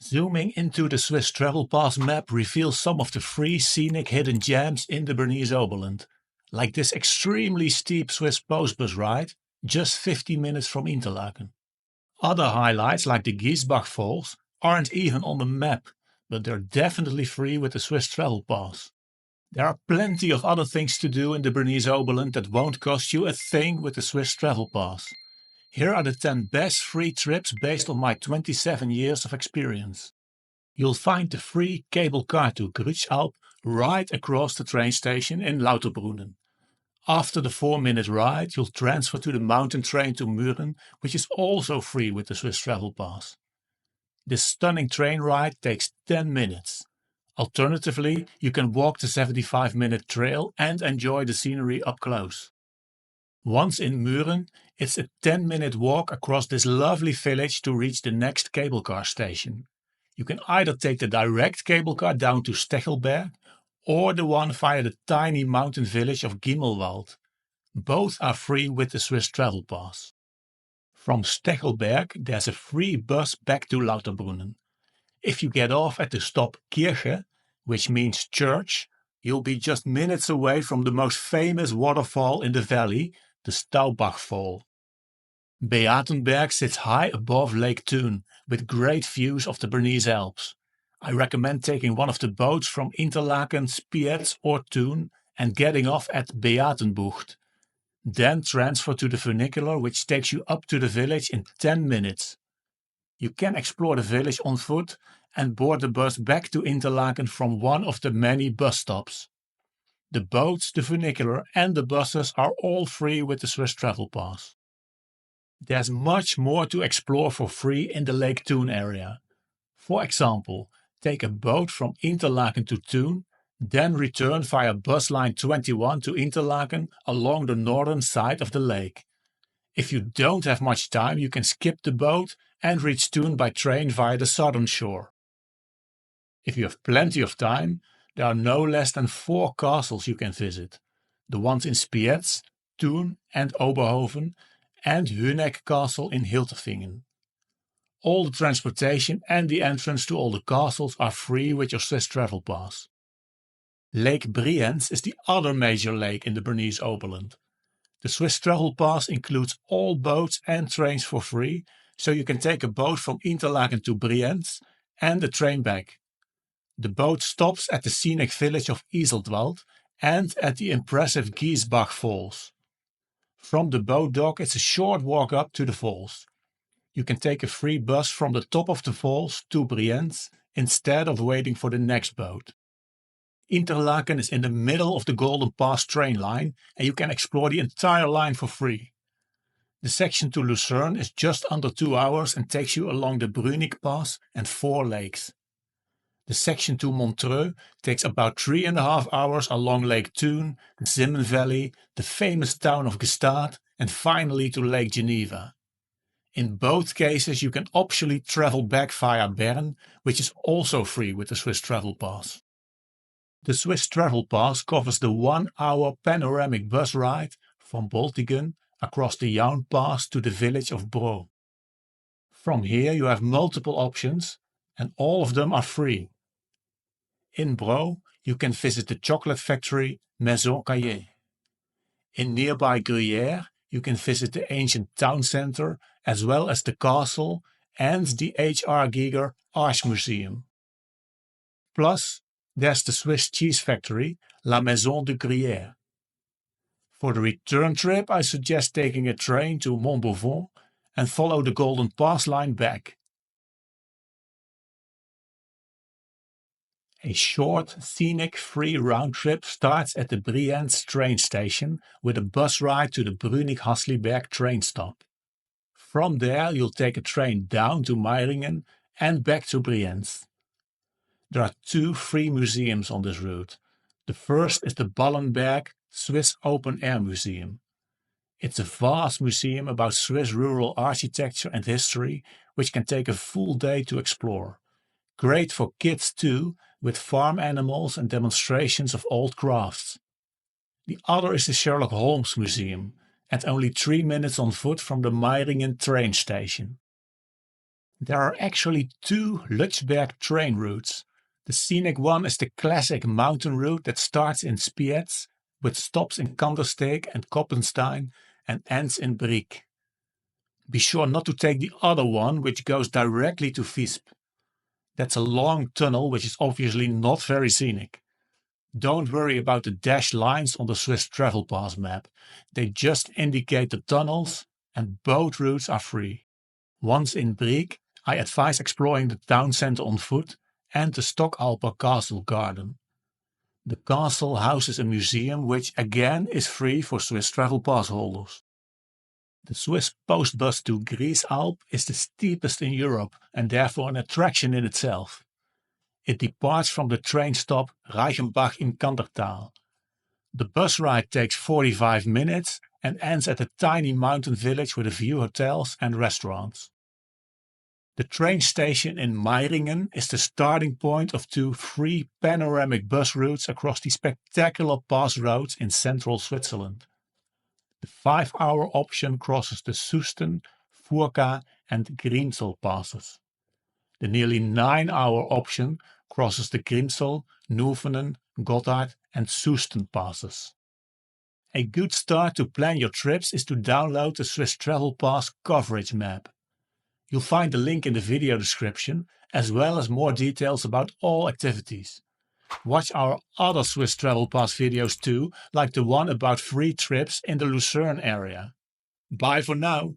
Zooming into the Swiss Travel Pass map reveals some of the free scenic hidden gems in the Bernese Oberland, like this extremely steep Swiss PostBus ride, just 50 minutes from Interlaken. Other highlights like the Giesbach Falls aren't even on the map, but they're definitely free with the Swiss Travel Pass. There are plenty of other things to do in the Bernese Oberland that won't cost you a thing with the Swiss Travel Pass. Here are the 10 best free trips based on my 27 years of experience. You'll find the free cable car to Griesalp right across the train station in Lauterbrunnen. After the 4-minute ride, you'll transfer to the mountain train to Mürren, which is also free with the Swiss Travel Pass. This stunning train ride takes 10 minutes. Alternatively, you can walk the 75-minute trail and enjoy the scenery up close. Once in Mürren, it's a 10-minute walk across this lovely village to reach the next cable car station. You can either take the direct cable car down to Stechelberg or the one via the tiny mountain village of Gimmelwald. Both are free with the Swiss Travel Pass. From Stechelberg there's a free bus back to Lauterbrunnen. If you get off at the stop Kirche, which means church, you'll be just minutes away from the most famous waterfall in the valley, the Staubachfall. Beatenberg sits high above Lake Thun, with great views of the Bernese Alps. I recommend taking one of the boats from Interlaken, Spiez or Thun and getting off at Beatenbucht. Then transfer to the funicular, which takes you up to the village in 10 minutes. You can explore the village on foot and board the bus back to Interlaken from one of the many bus stops. The boats, the funicular and the buses are all free with the Swiss Travel Pass. There's much more to explore for free in the Lake Thun area. For example, take a boat from Interlaken to Thun, then return via bus line 21 to Interlaken along the northern side of the lake. If you don't have much time, you can skip the boat and reach Thun by train via the southern shore. If you have plenty of time, there are no less than 4 castles you can visit. The ones in Spiez, Thun and Oberhofen, and Hüneck Castle in Hilterfingen. All the transportation and the entrance to all the castles are free with your Swiss Travel Pass. Lake Brienz is the other major lake in the Bernese Oberland. The Swiss Travel Pass includes all boats and trains for free, so you can take a boat from Interlaken to Brienz and a train back. The boat stops at the scenic village of Iseltwald and at the impressive Giesbach Falls. From the boat dock it's a short walk up to the falls. You can take a free bus from the top of the falls to Brienz instead of waiting for the next boat. Interlaken is in the middle of the GoldenPass train line and you can explore the entire line for free. The section to Lucerne is just under 2 hours and takes you along the Brünig Pass and 4 lakes. The section to Montreux takes about 3.5 hours along Lake Thun, the Zimmen Valley, the famous town of Gstaad and finally to Lake Geneva. In both cases you can optionally travel back via Bern, which is also free with the Swiss Travel Pass. The Swiss Travel Pass covers the 1-hour panoramic bus ride from Boltigen across the Jaun Pass to the village of Bro. From here you have multiple options and all of them are free. In Bro you can visit the chocolate factory Maison Caillé. In nearby Gruyère you can visit the ancient town centre as well as the castle and the H.R. Giger Arch Museum. Plus, there's the Swiss cheese factory La Maison de Gruyère. For the return trip I suggest taking a train to Montbovon and follow the GoldenPass line back. A short, scenic, free round trip starts at the Brienz train station with a bus ride to the Brünig-Hasliberg train stop. From there you'll take a train down to Meiringen and back to Brienz. There are 2 free museums on this route. The first is the Ballenberg Swiss Open Air Museum. It's a vast museum about Swiss rural architecture and history, which can take a full day to explore. Great for kids too, with farm animals and demonstrations of old crafts. The other is the Sherlock Holmes Museum, and only 3 minutes on foot from the Meiringen train station. There are actually two Lötschberg train routes. The scenic one is the classic mountain route that starts in Spiez, with stops in Kandersteg and Koppenstein and ends in Brünig. Be sure not to take the other one, which goes directly to Visp. That's a long tunnel which is obviously not very scenic. Don't worry about the dashed lines on the Swiss Travel Pass map. They just indicate the tunnels, and both routes are free. Once in Brünig, I advise exploring the town centre on foot and the Stockalper Castle Garden. The castle houses a museum which again is free for Swiss Travel Pass holders. The Swiss PostBus to Griesalp is the steepest in Europe and therefore an attraction in itself. It departs from the train stop Reichenbach in Kandertal. The bus ride takes 45 minutes and ends at a tiny mountain village with a few hotels and restaurants. The train station in Meiringen is the starting point of two free panoramic bus routes across the spectacular pass roads in central Switzerland. The 5-hour option crosses the Susten, Furka and Griesalp passes. The nearly 9-hour option crosses the Grimsel, Nuvenen, Gotthard and Susten passes. A good start to plan your trips is to download the Swiss Travel Pass coverage map. You'll find the link in the video description, as well as more details about all activities. Watch our other Swiss Travel Pass videos too, like the one about free trips in the Lucerne area. Bye for now!